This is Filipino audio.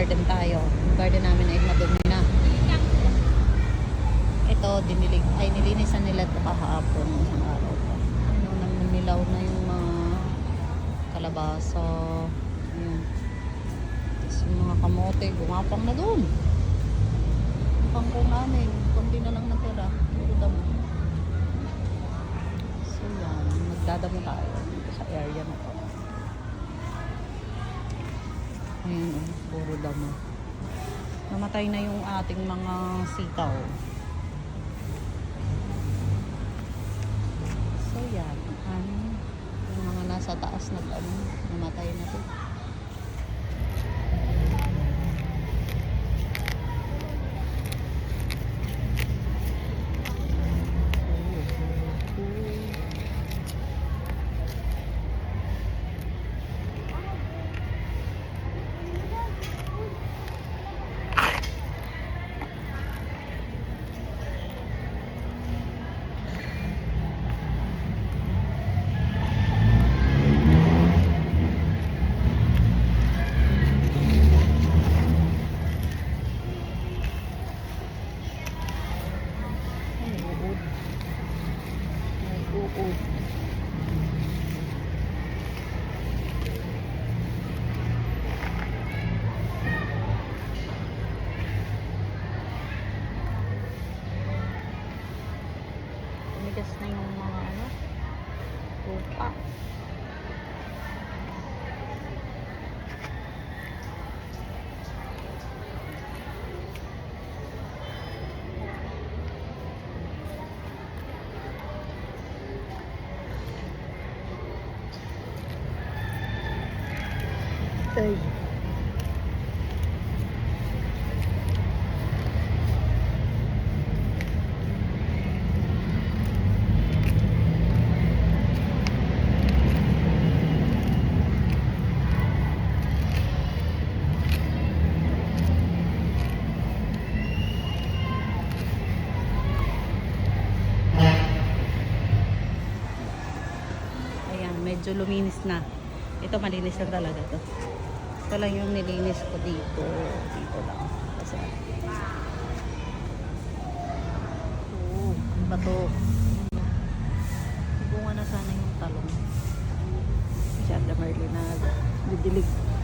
garden tayo. Yung garden namin ay madumi na. Ito, nilinisan nila ito kahapon. Isang araw pa. Ano, namilaw na yung mga kalabasa. Ayan. Tapos yung mga kamote, gumapang na doon. Yung kangkong namin, kundi na lang natira. Puro damo. So yan, magdadamo tayo dito sa area na to. Ayan, puro damo. Namatay na yung ating mga sitaw. So yan, yung mga nasa taas namatay na to. Tumigas na yung mga lupa. Ay. Ayan, medyo luminis na. Ito malinis na talaga to. Ito lang yung nilinis ko dito. Dito lang. Kasi bato. Bunga na sana yung talong. Si Ate Marlene na didilig.